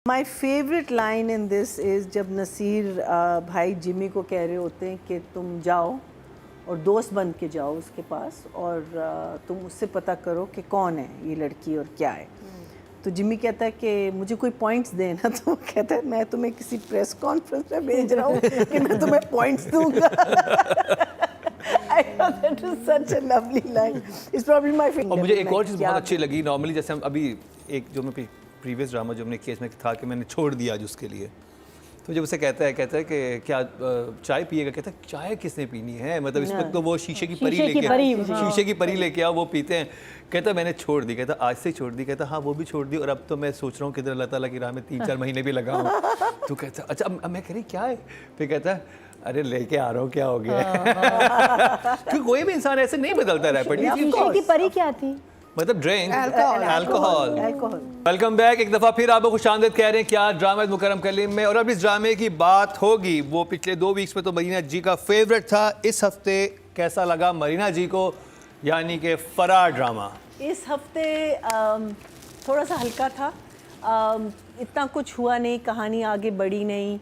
My favourite line in this is जब नसीर भाई Jimmy को कह रहे होते हैं कि तुम जाओ और दोस्त बन के जाओ उसके पास और तुम उससे पता करो कि कौन है ये लड़की और क्या है। तो जिमी कहता है कि मुझे कोई पॉइंट्स देना, तो वो कहता है मैं तुम्हें किसी प्रेस कॉन्फ्रेंस में भेज रहा हूँ कि मैं तुम्हें पॉइंट्स दूंगा। I thought that was such a lovely line. It's probably my favorite. और मुझे एक और चीज़ बहुत अच्छी लगी। नॉर्मली जैसे हम अभी एक जो मैं प्रीवियस ड्रामा जो हमने किया इसमें था कि मैंने छोड़ दिया आज उसके लिए, तो जब उसे कहता है कि क्या चाय पिएगा, कहता है चाय किसने पीनी है, मतलब इस वक्त तो वो शीशे की परी लेके आओ वो पीते हैं। कहता मैंने छोड़ दी, कहता आज से ही छोड़ दी, कहता हाँ वो भी छोड़ दी और अब तो मैं सोच रहा हूँ किधर अल्लाह ताला की राह में 3-4 महीने भी लगाऊं। तो कहता अच्छा अब मैं कह रही क्या है, फिर कहता अरे लेके आ रहा हूँ क्या हो गया। क्योंकि कोई भी इंसान ऐसे नहीं बदलता रैपिडली। शीशे की परी क्या थी, मतलब ड्रिंक अल्कोहल। वेलकम बैक, एक दफ़ा फिर आपको खुशामदीद कह रहे हैं क्या ड्रामा मुकरम कलीम में। और अब इस ड्रामे की बात होगी, वो पिछले 2 वीक्स में तो मरीना जी का फेवरेट था, इस हफ्ते कैसा लगा मरीना जी को, यानी कि फरार ड्रामा। इस हफ्ते थोड़ा सा हल्का था, इतना कुछ हुआ नहीं, कहानी आगे बढ़ी नहीं।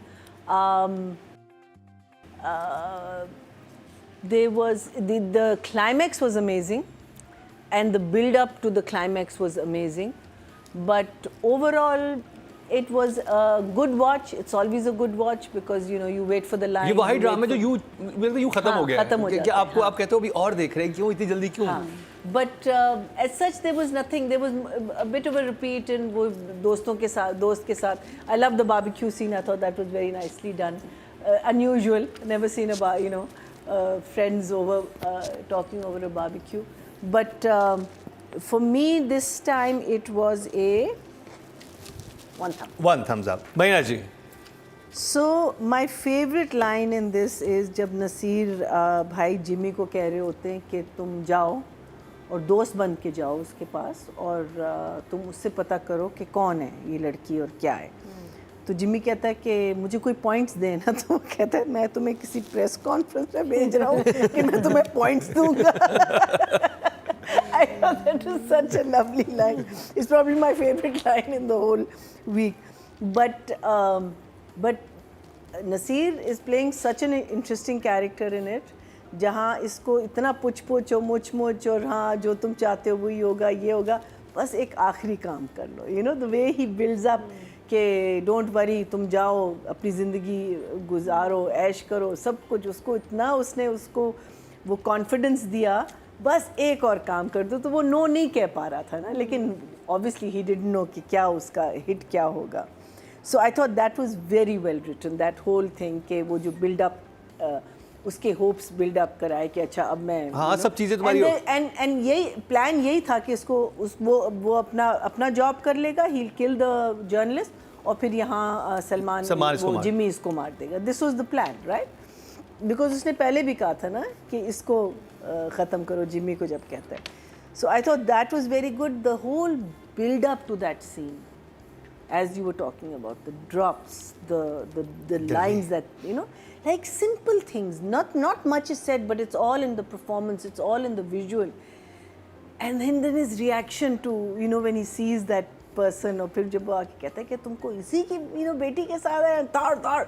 There was the climax was amazing and the build up to the climax was amazing, but overall it was a good watch. It's always a good watch because you know you wait for the line. ये वही drama जो यूं खत्म हो गया है कि आपको आप कहते हो अभी और देख रहे हैं, क्यों इतनी जल्दी क्यों। But as such there was nothing, there was a bit of a repeat in वो दोस्त के साथ I love the barbecue scene. I thought that was very nicely done. Unusual, never seen friends over talking over a barbecue, but for me this time it was a one thumbs up. Marina ji, so my favorite line in this is जब नसीर भाई Jimmy को कह रहे होते हैं कि तुम जाओ और दोस्त बन के जाओ उसके पास और तुम उससे पता करो कि कौन है ये लड़की और क्या है। तो जिमी कहता है कि मुझे कोई पॉइंट्स देना, तो वो कहता है मैं तुम्हें किसी प्रेस कॉन्फ्रेंस में भेज रहा हूँ कि मैं तुम्हें पॉइंट्स दूंगा। I thought that was such a lovely line. It's probably my favorite line in the whole week. But Nasir is playing such an interesting character in it. जहाँ इसको इतना पुछ और मुछ और हाँ जो तुम चाहते हो वही होगा, ये होगा, बस एक आखिरी काम कर लो। You know the way he builds up कि डोंट वरी, तुम जाओ अपनी ज़िंदगी गुजारो, ऐश करो, सब कुछ उसको इतना उसने उसको वो कॉन्फिडेंस दिया, बस एक और काम कर दो। तो वो नो नहीं कह पा रहा था ना, लेकिन ऑब्वियसली ही डिडंट नो कि क्या उसका हिट क्या होगा। So I thought that was very well written, that whole thing कि वो जो बिल्डअप उसके होप्स बिल्डअप कराए कि अच्छा अब मैं हाँ सब चीज़ें तुम्हारी एंड यही प्लान यही था कि इसको वो अपना जॉब कर लेगा, he will kill the journalist और फिर यहाँ सलमान वो जिमी इसको मार देगा। This was the plan, right? Because उसने पहले भी कहा था ना कि इसको ख़त्म करो, जिमी को जब कहता है। So I thought that was very good, the whole build up to that scene as you were talking about, the drops, the lines that, you know, like simple things, not much is said, but it's all in the performance, it's all in the visual. And then his reaction to, you know, when he sees that person, और फिर जब वो आके कहता है कि तुमको इसी की, you know, बेटी के साथ है, तार,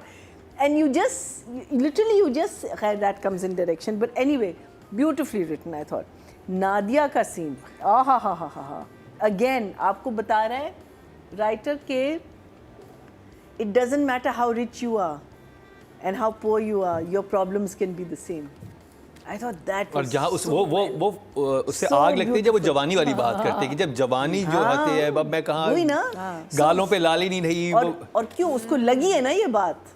and you just that comes in direction, but anyway, beautifully written I thought. Nadia का scene, हा again आपको बता रहा है राइटर के it doesn't matter how rich you are and how poor you are, your problems can be the same. I thought that was और जहाँ उस वो उससे आग लगती है जब वो जवानी वाली बात करते हैं कि जब जवानी जो आती है, अब मैं कहाँ गालों पे लाली नहीं रही, और क्यों उसको लगी है ना ये बात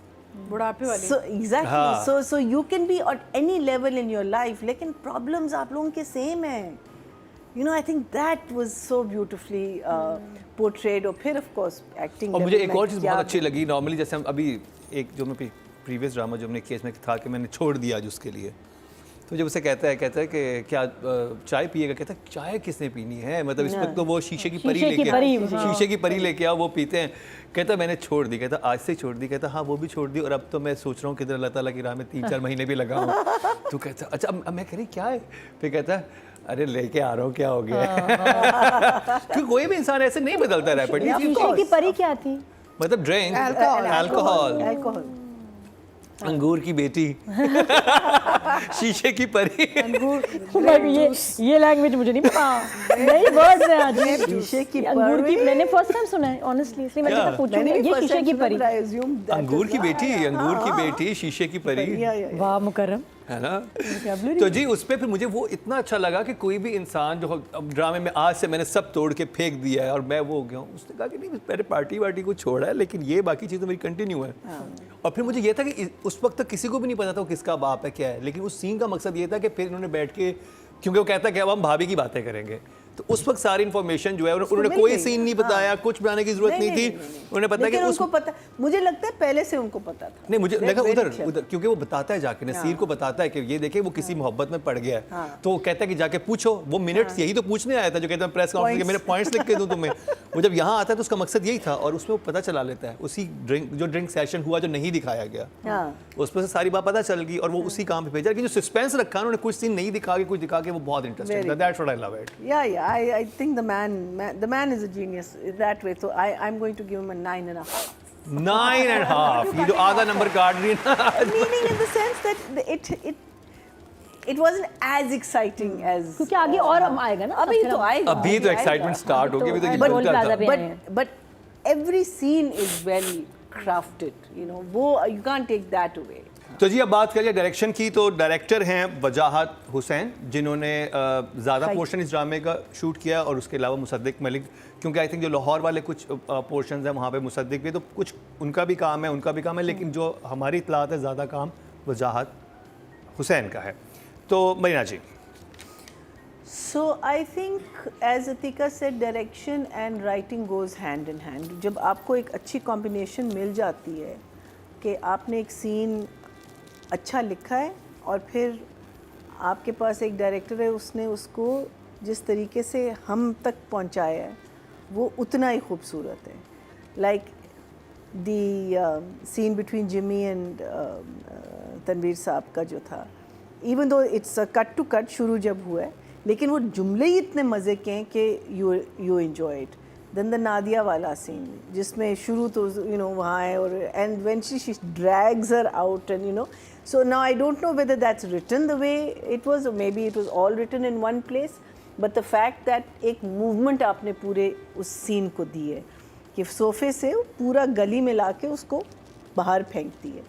बुढ़ापे वाली। So exactly, so you can be at any level in your life, लेकिन problems आप लोगों के same हैं। You know, I think that was so beautifully portrayed. और फिर of course acting। और मुझे एक और चीज़ बहुत अच्छी लगी। नॉर्मली जैसे हम अभी एक जो मैं प्रीवियस ड्रामा जो हमने किया इसमें था कि मैंने छोड़ दिया आज उसके लिए, तो जब उसे कहता है कि क्या चाय पिएगा, कहता है चाय किसने पीनी है, मतलब इस वक्त तो वो शीशे की परी लेके आओ वो पीते हैं। कहता मैंने छोड़ दी, कहता आज से ही छोड़ दी, कहता हाँ वो भी छोड़ दी और अब तो मैं सोच रहा हूँ किधर अल्लाह ताला की राह में 3-4 महीने भी लगाऊं। तो कहता अच्छा अब मैं कह रही क्या है, फिर कहता अरे लेके आ रहा हूँ क्या हो गया। क्योंकि कोई भी इंसान ऐसे नहीं बदलता रैपिडली। शीशे की परी क्या थी, मतलब ड्रिंक, Alcohol. अल्कोहल। अंगूर की बेटी, शीशे की परी। ये लैंग्वेज मुझे नहीं पता, नई वर्ड्स हैं आज। शीशे की अंगूर की परी। मैंने फर्स्ट टाइम सुना है ऑनेस्टली, इसलिए मैंने कहा पूछूंगी ये शीशे की परी। अंगूर की बेटी, अंगूर की बेटी, शीशे की परी, वाह मुकर्रम, है ना। तो जी उस पे फिर मुझे वो इतना अच्छा लगा कि कोई भी इंसान जो अब ड्रामे में आज से मैंने सब तोड़ के फेंक दिया है और मैं वो हो गया हूँ, उसने कहा कि नहीं मैंने पार्टी वार्टी को छोड़ा है लेकिन ये बाकी चीज़ें मेरी कंटिन्यू है। और फिर मुझे ये था कि उस वक्त तक किसी को भी नहीं पता था वो किसका बाप है क्या है, लेकिन उस सीन का मकसद ये था कि फिर उन्होंने बैठ के, क्योंकि वो कहता है कि अब हम भाभी की बातें करेंगे, तो उस वक्त सारी इन्फॉर्मेशन जो है उन्होंने कोई सीन नहीं बताया, कुछ बनाने की जरूरत नहीं थी। उन्होंने पता कि उनको पता, मुझे लगता है पहले से उनको पता था। नहीं मुझे लगा उधर क्योंकि वो बताता है जाके नसीर को बताता है कि ये देखे वो किसी मोहब्बत में पड़ गया है, तो वो कहता है कि जाके पूछो, वो मिनट्स यही तो पूछने आया था जो कहता है प्रेस कॉन्फ्रेंस के मेरे पॉइंट्स लिख के दूं तुम्हें। वो जब यहाँ आता है तो उसका मकसद यही था और उसमें वो पता चला लेता है उसी ड्रिंक सेशन हुआ जो नहीं दिखाया गया, उस पर से सारी बात पता चल गई और वो उसी काम पे भेजा। लेकिन जो सस्पेंस रखा उन्होंने कुछ सीन नहीं दिखा के कुछ दिखा के वो बहुत इंटरेस्टिंग था। That's what I love it. Yeah, I think the man is a genius that way. So I'm going to give him a 9.5. 9.5, ये जो आधा नंबर काट रही है ना। Meaning in the sense that it wasn't as exciting as. क्योंकि आगे और आएगा ना, अभी तो आएगा। अभी तो एक्साइटमेंट स्टार्ट होगी, अभी तो ये बनता था। But every scene is well crafted. You know, वो you can't take that away. तो जी अब बात करिए डायरेक्शन की, तो डायरेक्टर हैं वजाहत हुसैन जिन्होंने ज़्यादा पोर्शन इस ड्रामे का शूट किया और उसके अलावा मुसद्दिक मलिक, क्योंकि आई थिंक जो लाहौर वाले कुछ पोर्शन हैं वहाँ पे मुसद्दिक भी, तो कुछ उनका भी काम है, लेकिन जो हमारी इतलात है ज़्यादा काम वजाहत हुसैन का है। तो मरीना जी। So I think as Atika said, direction and writing goes hand in hand. जब आपको एक अच्छी कॉम्बिनेशन मिल जाती है कि आपने एक सीन अच्छा लिखा है और फिर आपके पास एक डायरेक्टर है, उसने उसको जिस तरीके से हम तक पहुंचाया है वो उतना ही खूबसूरत है। Like the scene between Jimmy and Tanveer sahab का जो था, even though it's cut to cut शुरू जब हुआ है, लेकिन वो जुमले ही इतने मज़े के हैं कि you enjoy it. Then the Nadia वाला सीन जिसमें शुरू तो वहाँ है और and when she drags her out and so now I don't know whether that's written the way it was or maybe it was all written in one place, but the fact that एक movement आपने पूरे उस scene को दी है कि सोफे से पूरा गली में लाके उसको बाहर फेंकती है।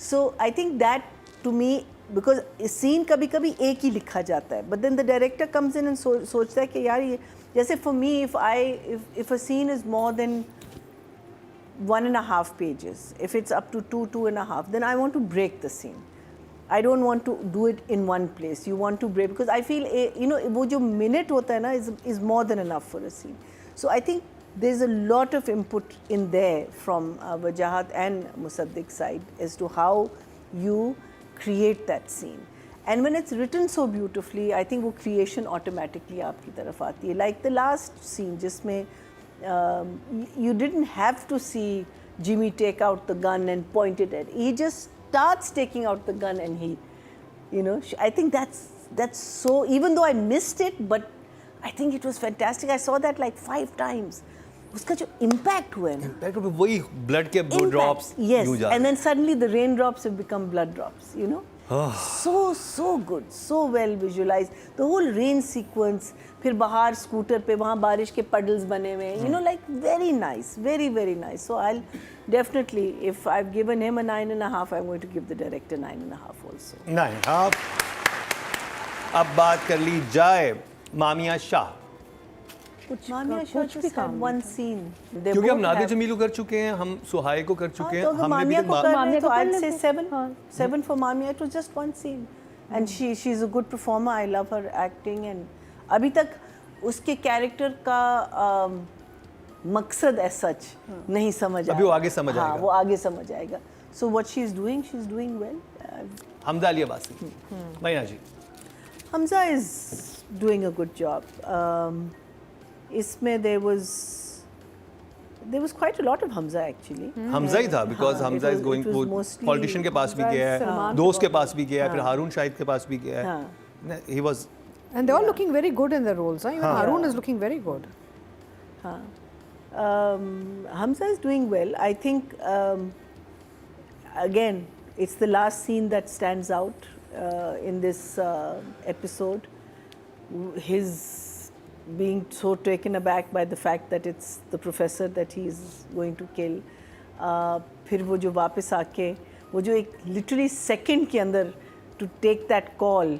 So I think that to me, because scene कभी कभी एक ही लिखा जाता है, but then the director comes in and सोचता है कि यार ये जैसे for me if a scene is more than 1.5 pages, if it's up to 2.5, then I want to break the scene. I don't want to do it in one place. You want to break, because I feel वो जो minute होता है ना is more than enough for a scene. So I think there's a lot of input in there from Wajahat and Musaddiq's side as to how you create that scene. And when it's written so beautifully, I think वो creation automatically आपकी तरफ आती है. Like the last scene जिसमें you didn't have to see Jimmy take out the gun and point it at. He just starts taking out the gun and he, I think that's so. Even though I missed it, but I think it was fantastic. I saw that like 5 times. उसका जो impact हुआ है ना. Impact वही blood के drops. Yes, and then suddenly the raindrops have become blood drops. So good, so well visualized. The whole rain sequence. फिर बाहर scooter पे वहाँ बारिश के puddles बने हुए, like very nice, very very nice. So I'll definitely, if I've given him a 9.5, I'm going to give the director 9.5 also. 9.5. अब बात कर ली जाए Mamiya Shah. Mamiya Shah just had one scene. क्योंकि हम नादिया जमील को कर चुके हैं, हम सुहाय को कर चुके हैं, हमने मामिया को कर रहे तो I'd say 7 for Mamiya. It was just one scene, and she's a good performer. I love her acting, and अभी तक उसके कैरेक्टर का मकसद as such नहीं समझ आया। अभी वो आगे समझ आएगा। वो आगे समझ आएगा। So what she's doing well. Hamza Ali Abbasi, Marina ji. Hamza is doing a good job. इसमें there was quite a lot of Hamza actually. Hamza ही था because Hamza is going वो पॉलिटिशियन के पास भी गया है, दोस्त के पास भी गया है, फिर हारून शाहिद के पास भी गया है। He was. And they're all looking very good in their roles. Even Haroon is looking very good. Hamza is doing well. I think, again, it's the last scene that stands out in this episode. His being so taken aback by the fact that it's the professor that he's going to kill. फिर वो जो वापस आके वो जो एक literally second के अंदर to take that call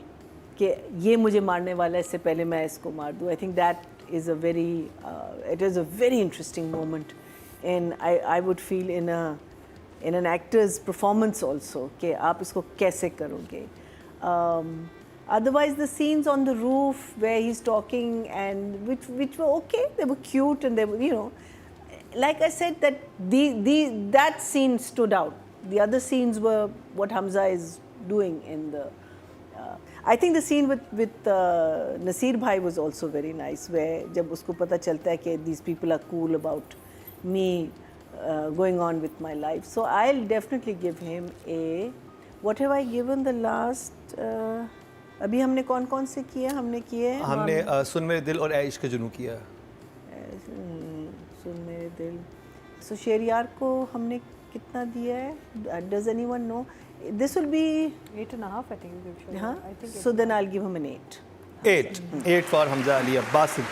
कि ये मुझे मारने वाला है इससे पहले मैं इसको मार दूँ. I think that is a very it is a very interesting moment, and I would feel in an actor's performance also कि आप इसको कैसे करोगे. Otherwise, the scenes on the roof where he's talking and which were okay, they were cute, and they were, you know, like I said, that that scene stood out. The other scenes were what Hamza is doing in the. I think the scene with Nasir Bhai was also very nice, where जब उसको पता चलता है कि these people are cool about me going on with my life. So I'll definitely give him a. What have I given the last? अभी हमने कौन से किए? हमने किए हमने सुन मेरे दिल और ऐ इश्क जुनू किया. सुन मेरे दिल. So शेरियार को हमने कितना दिया है? Does anyone know? This will be 8.5, I think. huh? So then I'll give him an 8. 8 for Hamza Ali Abbasi.